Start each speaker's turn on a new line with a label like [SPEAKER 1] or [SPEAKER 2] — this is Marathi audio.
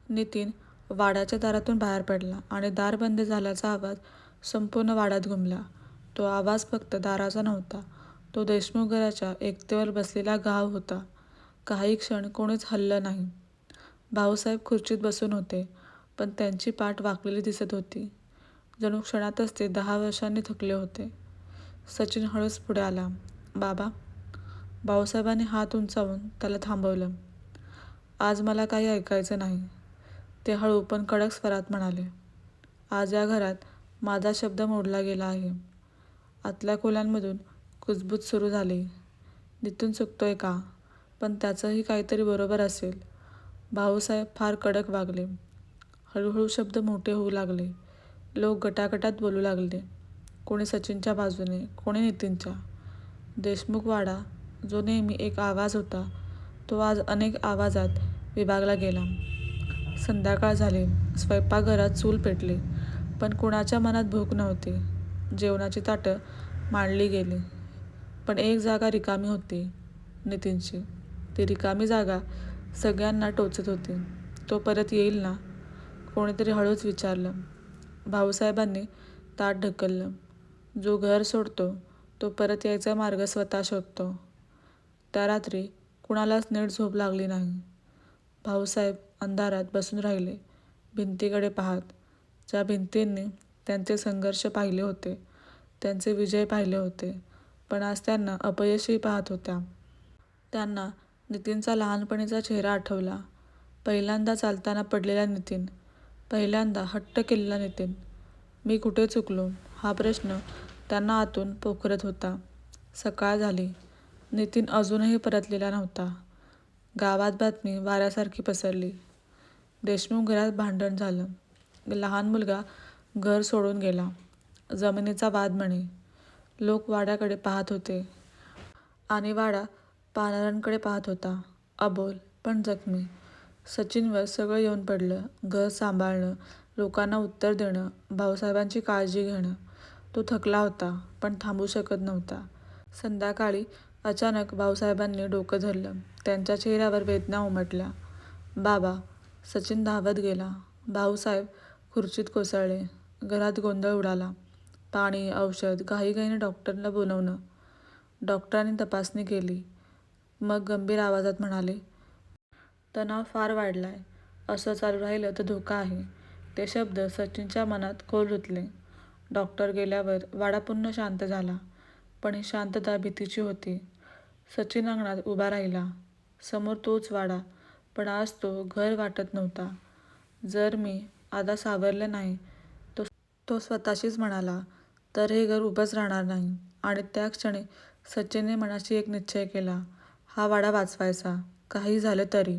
[SPEAKER 1] नितीन वाड्याच्या दारातून बाहेर पडला आणि दार बंद झाल्याचा आवाज संपूर्ण वाड्यात घुमला. तो आवाज फक्त दाराचा नव्हता, तो देशमुख घराच्या एकतेवर बसलेला गाव होता. काही क्षण कोणीच हललं नाही. भाऊसाहेब खुर्चीत बसून होते, पण त्यांची पाठ वाकलेली दिसत होती. जणू क्षणातच ते 10 वर्षांनी थकले होते. सचिन हळूच पुढे आला. बाबा. भाऊसाहेबांनी हात उंचावून त्याला थांबवलं. आज मला काही ऐकायचं नाही, ते हळू पण कडक स्वरात म्हणाले. आज या घरात माझा शब्द मोडला गेला आहे. आतल्या खोल्यांमधून कुजबूज सुरू झाली. नितीन चुकतोय का? पण त्याचंही काहीतरी बरोबर असेल. भाऊसाहेब फार कडक वागले. हळूहळू शब्द मोठे होऊ लागले. लोक गटागटात बोलू लागले. कोणी सचिनच्या बाजूने, कोणी नितीनच्या. देशमुख वाडा, जो नेहमी एक आवाज होता, तो आज अनेक आवाजात विभागला गेला. संध्याकाळ झाली. स्वयंपाकघरात चूल पेटली, पण कुणाच्या मनात भूक नव्हती. जेवणाची ताटं मांडली गेली, पण एक जागा रिकामी होती, नितीनची. ती रिकामी जागा सगळ्यांना टोचत होती. तो परत येईल ना? कोणीतरी हळूच विचारलं. भाऊसाहेबांनी ताट ढकललं. जो घर सोडतो तो परत यायचा मार्ग स्वतः शोधतो. त्या रात्री कुणालाच नीट झोप लागली नाही. भाऊसाहेब अंधारात बसून राहिले, भिंतीकडे पाहत. ज्या भिंतींनी त्यांचे संघर्ष पाहिले होते, त्यांचे विजय पाहिले होते, पण आज त्यांना अपयशही पाहत होत्या. त्यांना नितीनचा लहानपणीचा चेहरा आठवला. पहिल्यांदा चालताना पडलेला नितीन, पहिल्यांदा हट्ट केलेला नितीन. मी कुठे चुकलो, हा प्रश्न त्यांना आतून पोखरत होता. सकाळ झाली. नितीन अजूनही परतलेला नव्हता. गावात बातमी वाऱ्यासारखी पसरली. देशमुख घरात भांडण झालं. लहान मुलगा घर सोडून गेला. जमिनीचा वाद म्हणे. लोक वाड्याकडे पाहत होते आणि वाडा पाहणाऱ्यांकडे पाहत होता. अबोल पण जखमी. सचिनवर सगळं येऊन पडलं. घर सांभाळणं, लोकांना उत्तर देणं, भाऊसाहेबांची काळजी घेणं. तो थकला होता, पण थांबू शकत नव्हता. संध्याकाळी अचानक भाऊसाहेबांनी डोकं धरलं. त्यांच्या चेहऱ्यावर वेदना उमटल्या. बाबा. सचिन धावत गेला. भाऊसाहेब खुर्चीत कोसळले. घरात गोंधळ उडाला. पाणी, औषध, घाईघाईने डॉक्टरला बोलवणं. डॉक्टरांनी तपासणी केली. मग गंभीर आवाजात म्हणाले, तणाव फार वाढलाय. असं चालू राहिलं तर धोका आहे. ते शब्द सचिनच्या मनात खोल रुतले. डॉक्टर गेल्यावर वाडा पुन्हा शांत झाला, पण ही शांतता भीतीची होती. सचिन अंगणात उभा राहिला. समोर तोच वाडा, पण आज तो घर वाटत नव्हता. जर मी आता सावरलं नाही, तो स्वतःशीच म्हणाला, तर हे घर उभंच राहणार नाही. आणि त्या क्षणी सचिनने मनाशी एक निश्चय केला. हा वाडा वाचवायचा, काही झालं तरी.